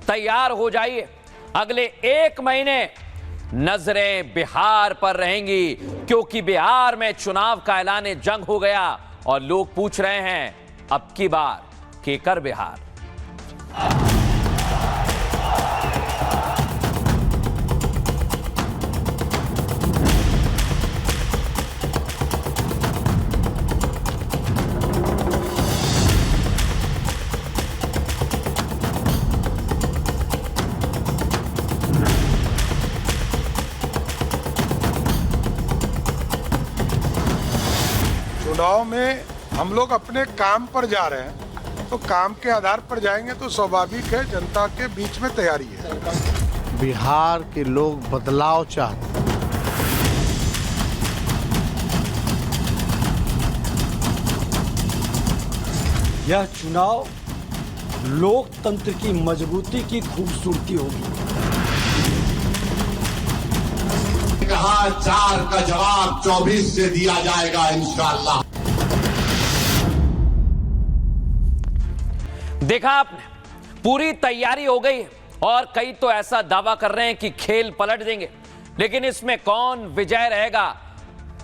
तैयार हो जाइए। अगले 1 महीने नजरें बिहार पर रहेंगी, क्योंकि बिहार में चुनाव का ऐलान जंग हो गया और लोग पूछ रहे हैं अब की बार केकर बिहार। चुनाव में हम लोग अपने काम पर जा रहे हैं, तो काम के आधार पर जाएंगे तो स्वाभाविक है जनता के बीच में तैयारी है। बिहार के लोग बदलाव चाहते हैं। यह चुनाव लोकतंत्र की मजबूती की खूबसूरती होगी। कहा 4 का जवाब 24 से दिया जाएगा इंशाअल्लाह। देखा आपने, पूरी तैयारी हो गई और कई तो ऐसा दावा कर रहे हैं कि खेल पलट देंगे, लेकिन इसमें कौन विजय रहेगा,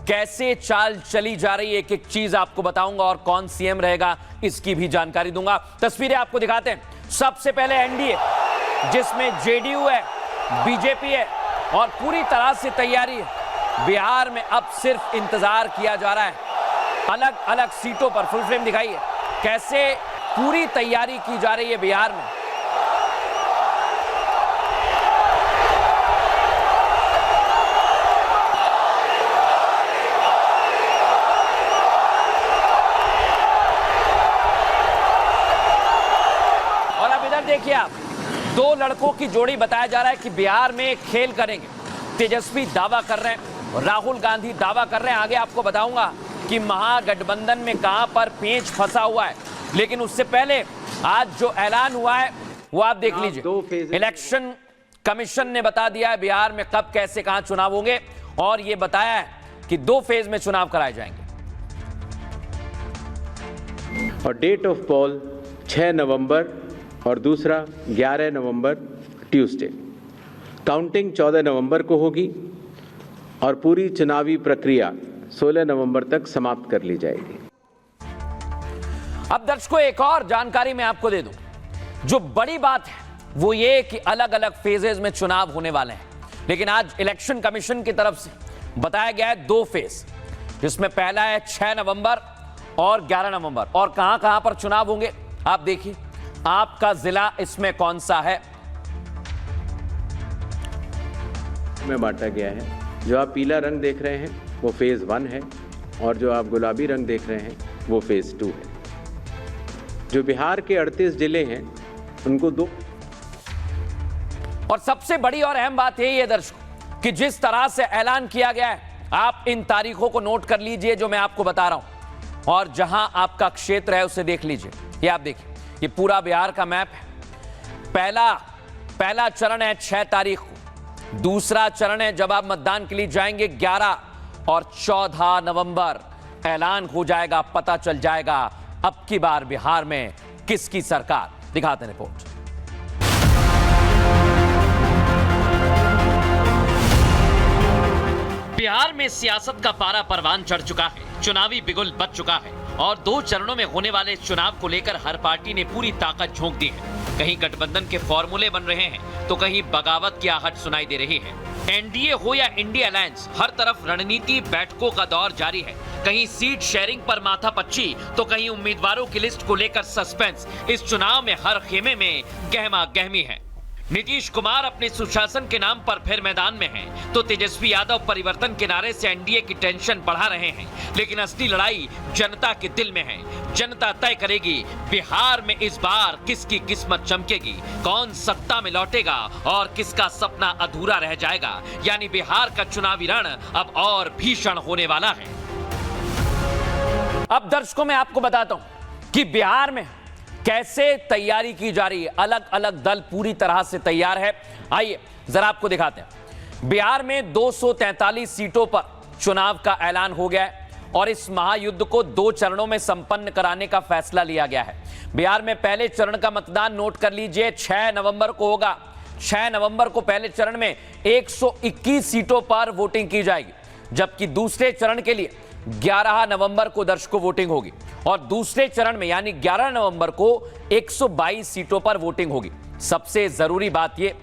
कैसे चाल चली जा रही है, एक एक चीज आपको बताऊंगा और कौन सीएम रहेगा इसकी भी जानकारी दूंगा। तस्वीरें आपको दिखाते हैं। सबसे पहले एनडीए, जिसमें जेडीयू है, बीजेपी है और पूरी तरह से तैयारी है। बिहार में अब सिर्फ इंतजार किया जा रहा है। अलग अलग सीटों पर फुल फ्रेम दिखाइए कैसे पूरी तैयारी की जा रही है बिहार में। और अब इधर देखिए आप, 2 लड़कों की जोड़ी बताया जा रहा है कि बिहार में खेल करेंगे। तेजस्वी दावा कर रहे हैं, राहुल गांधी दावा कर रहे हैं। आगे आपको बताऊंगा कि महागठबंधन में कहां पर पेंच फंसा हुआ है, लेकिन उससे पहले आज जो ऐलान हुआ है वो आप देख लीजिए। इलेक्शन कमीशन ने बता दिया है बिहार में कब कैसे कहां चुनाव होंगे और ये बताया है कि 2 फेज में चुनाव कराए जाएंगे। और डेट ऑफ पोल 6 नवंबर और दूसरा 11 नवंबर ट्यूसडे। काउंटिंग 14 नवंबर को होगी और पूरी चुनावी प्रक्रिया 16 नवंबर तक समाप्त कर ली जाएगी। अब दर्शकों, एक और जानकारी मैं आपको दे दूं। जो बड़ी बात है वो ये कि अलग अलग फेजेस में चुनाव होने वाले हैं, लेकिन आज इलेक्शन कमीशन की तरफ से बताया गया है 2 फेज, जिसमें पहला है 6 नवंबर और 11 नवंबर। और कहां कहां पर चुनाव होंगे आप देखिए। आपका जिला इसमें कौन सा है? में बांटा गया है। जो आप पीला रंग देख रहे हैं वो फेज 1 है और जो आप गुलाबी रंग देख रहे हैं वो फेज 2 है। जो बिहार के 38 जिले हैं उनको 2। और सबसे बड़ी और अहम बात यही है दर्शकों कि जिस तरह से ऐलान किया गया है, आप इन तारीखों को नोट कर लीजिए जो मैं आपको बता रहा हूं, और जहां आपका क्षेत्र है उसे देख लीजिए। ये आप देखिए, ये पूरा बिहार का मैप है। पहला चरण है 6 तारीख को, दूसरा चरण है जब आप मतदान के लिए जाएंगे 11 और 14 नवंबर। ऐलान हो जाएगा, पता चल जाएगा अब की बार बिहार में किसकी सरकार। दिखाते हैं रिपोर्ट। बिहार में सियासत का पारा परवान चढ़ चुका है, चुनावी बिगुल बज चुका है और 2 चरणों में होने वाले चुनाव को लेकर हर पार्टी ने पूरी ताकत झोंक दी है। कहीं गठबंधन के फॉर्मूले बन रहे हैं तो कहीं बगावत की आहट सुनाई दे रही है। एनडीए हो या इंडिया अलायंस, हर तरफ रणनीति बैठकों का दौर जारी है। कहीं सीट शेयरिंग पर माथापच्ची तो कहीं उम्मीदवारों की लिस्ट को लेकर सस्पेंस। इस चुनाव में हर खेमे में गहमा गहमी है। नीतीश कुमार अपने सुशासन के नाम पर फिर मैदान में हैं, तो तेजस्वी यादव परिवर्तन के नारे से एनडीए की टेंशन बढ़ा रहे हैं। लेकिन असली लड़ाई जनता के दिल में है। जनता तय करेगी बिहार में इस बार किसकी किस्मत चमकेगी, कौन सत्ता में लौटेगा और किसका सपना अधूरा रह जाएगा। यानी बिहार का चुनावी रण अब और भीषण होने वाला है। अब दर्शकों मैं आपको बताता हूं कि बिहार में कैसे तैयारी की जा रही है। अलग अलग दल पूरी तरह से तैयार है। आइए जरा आपको दिखाते हैं। बिहार में 243 सीटों पर चुनाव का ऐलान हो गया है और इस महायुद्ध को 2 चरणों में संपन्न कराने का फैसला लिया गया है। बिहार में पहले चरण का मतदान नोट कर लीजिए 6 नवंबर को होगा। 6 नवंबर को पहले चरण में 121 सीटों पर वोटिंग की जाएगी, जबकि दूसरे चरण के लिए 11 नवंबर को दर्शकों वोटिंग होगी और दूसरे चरण में यानी 11 नवंबर को 122 सीटों पर वोटिंग होगी। सबसे जरूरी बात यह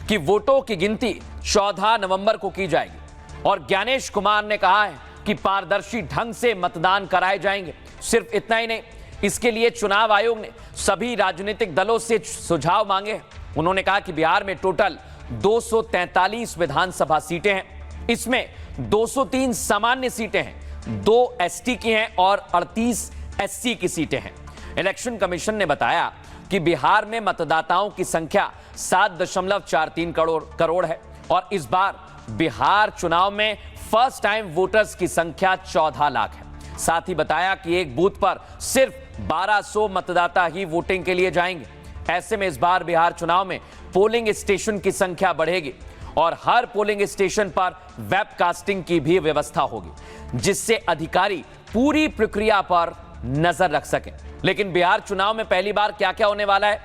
कि वोटों की गिनती 14 नवंबर को की जाएगी और ज्ञानेश कुमार ने कहा है कि पारदर्शी ढंग से मतदान कराए जाएंगे। सिर्फ इतना ही नहीं, इसके लिए चुनाव आयोग ने सभी राजनीतिक दलों से सुझाव मांगे हैं। उन्होंने कहा कि बिहार में टोटल 243 विधानसभा सीटें हैं, इसमें 203 सामान्य सीटें हैं, 2 एसटी की हैं और 38 एससी की सीटें हैं। इलेक्शन कमीशन ने बताया कि बिहार में मतदाताओं की संख्या 7.43 करोड़ है और इस बार बिहार चुनाव में फर्स्ट टाइम वोटर्स की संख्या 14 लाख है। साथ ही बताया कि एक बूथ पर सिर्फ 1200 मतदाता ही वोटिंग के लिए जाएंगे। ऐसे में इस बार बिहार चुनाव में पोलिंग स्टेशन की संख्या बढ़ेगी और हर पोलिंग स्टेशन पर वेबकास्टिंग की भी व्यवस्था होगी, जिससे अधिकारी पूरी प्रक्रिया पर नजर रख सकें। लेकिन बिहार चुनाव में पहली बार क्या क्या होने वाला है?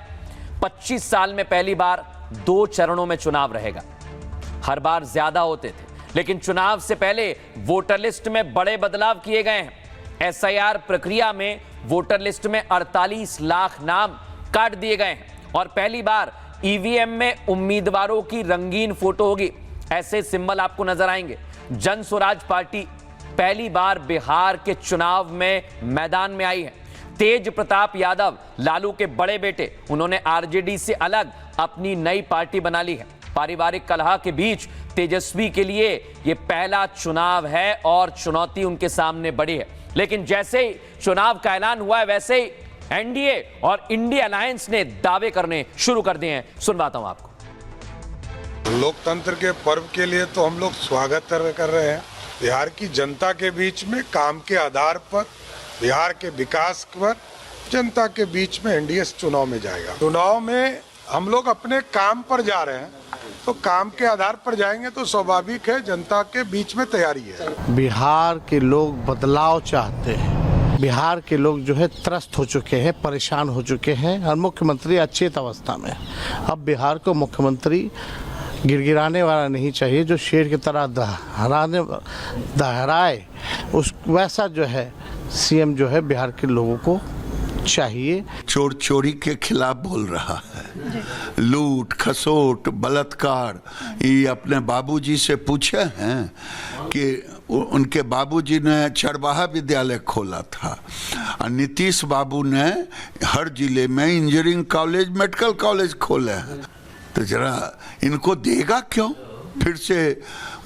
25 साल में पहली बार 2 चरणों में चुनाव रहेगा। हर बार ज्यादा होते थे, लेकिन चुनाव से पहले वोटर लिस्ट में बड़े बदलाव किए गए हैं। एसआईआर प्रक्रिया में वोटर लिस्ट में 48 लाख नाम काट दिए गए हैं और पहली बार ईवीएम में उम्मीदवारों की रंगीन फोटो होगी। ऐसे सिंबल आपको नजर आएंगे। जन स्वराज पार्टी पहली बार बिहार के चुनाव में मैदान में आई है। तेज प्रताप यादव, लालू के बड़े बेटे, उन्होंने आरजेडी से अलग अपनी नई पार्टी बना ली है। पारिवारिक कलह के बीच तेजस्वी के लिए यह पहला चुनाव है और चुनौती उनके सामने बड़ी है। लेकिन जैसे ही चुनाव का ऐलान हुआ है, वैसे ही एनडीए और इंडिया अलायंस ने दावे करने शुरू कर दिए हैं। सुनवाता हूं आपको। लोकतंत्र के पर्व के लिए तो हम लोग स्वागत कर रहे हैं। बिहार की जनता के बीच में काम के आधार पर, बिहार के विकास पर जनता के बीच में एनडीए चुनाव में जाएगा। चुनाव में हम लोग अपने काम पर जा रहे हैं, तो काम के आधार पर जाएंगे तो स्वाभाविक है जनता के बीच में तैयारी है। बिहार के लोग बदलाव चाहते हैं। बिहार के लोग जो है त्रस्त हो चुके हैं, परेशान हो चुके हैं और मुख्यमंत्री अचेत अवस्था में। अब बिहार को मुख्यमंत्री गिड़गिड़ाने वाला नहीं चाहिए, जो शेर की तरह दहराए, उस वैसा जो है सीएम जो है बिहार के लोगों को चाहिए। चोर चोरी के खिलाफ बोल रहा है, लूट खसोट बलात्कार। ये अपने बाबूजी से पूछे हैं कि उनके बाबूजी ने चरवाहा विद्यालय खोला था और नीतीश बाबू ने हर जिले में इंजीनियरिंग कॉलेज, मेडिकल कॉलेज खोले हैं। तो जरा इनको देगा क्यों फिर से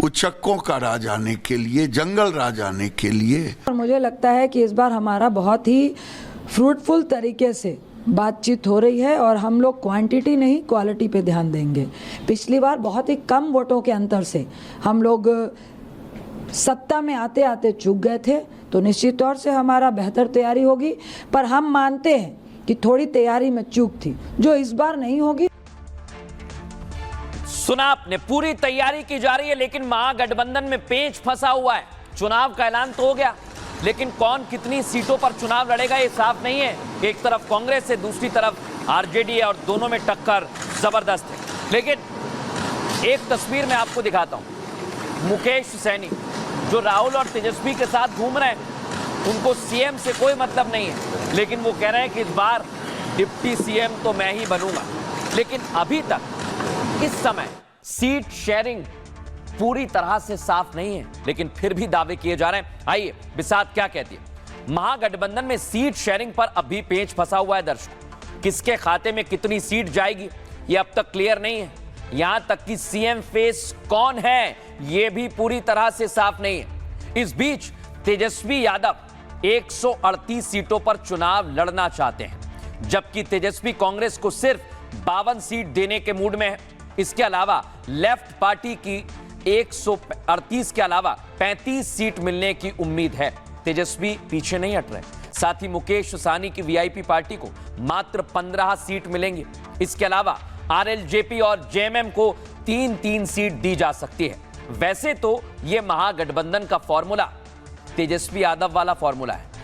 उचक्कों का राज आने के लिए, जंगल राज आने के लिए। और मुझे लगता है कि इस बार हमारा बहुत ही फ्रूटफुल तरीके से बातचीत हो रही है और हम लोग क्वांटिटी नहीं क्वालिटी पे ध्यान देंगे। पिछली बार बहुत ही कम वोटों के अंतर से हम लोग सत्ता में आते आते चूक गए थे, तो निश्चित तौर से हमारा बेहतर तैयारी होगी। पर हम मानते हैं कि थोड़ी तैयारी में चूक थी, जो इस बार नहीं होगी। सुना आपने, पूरी तैयारी की जा रही है, लेकिन महागठबंधन में पेंच फंसा हुआ है। चुनाव का ऐलान तो हो गया, लेकिन कौन कितनी सीटों पर चुनाव लड़ेगा ये साफ नहीं है। एक तरफ कांग्रेस है, दूसरी तरफ आरजेडी है और दोनों में टक्कर जबरदस्त है। लेकिन एक तस्वीर मैं आपको दिखाता हूं। मुकेश सैनी जो राहुल और तेजस्वी के साथ घूम रहे हैं, उनको सीएम से कोई मतलब नहीं है, लेकिन वो कह रहे हैं कि इस बार डिप्टी सीएम तो मैं ही बनूंगा। लेकिन अभी तक इस समय सीट शेयरिंग पूरी तरह से साफ नहीं है, लेकिन फिर भी दावे किए जा रहे हैं। आइए बिसात क्या कहती है। महागठबंधन में सीट शेयरिंग पर अभी पेंच फंसा हुआ है दर्शकों। किसके खाते में कितनी सीट जाएगी ये अब तक क्लियर नहीं है। यहां तक कि सीएम फेस कौन है ये भी पूरी तरह से साफ नहीं है। इस बीच तेजस्वी यादव 138 सीटों पर चुनाव लड़ना चाहते हैं, जबकि तेजस्वी कांग्रेस को सिर्फ 52 सीट देने के मूड में है। इसके अलावा लेफ्ट पार्टी की 138 के अलावा 35 सीट मिलने की उम्मीद है। तेजस्वी पीछे नहीं हट रहे। साथ ही मुकेश सहनी की वीआईपी पार्टी को मात्र 15 सीट मिलेंगी। इसके अलावा आरएलजेपी और जेएमएम को 3-3 सीट दी जा सकती है। वैसे तो यह महागठबंधन का फॉर्मूला तेजस्वी यादव वाला फॉर्मूला है।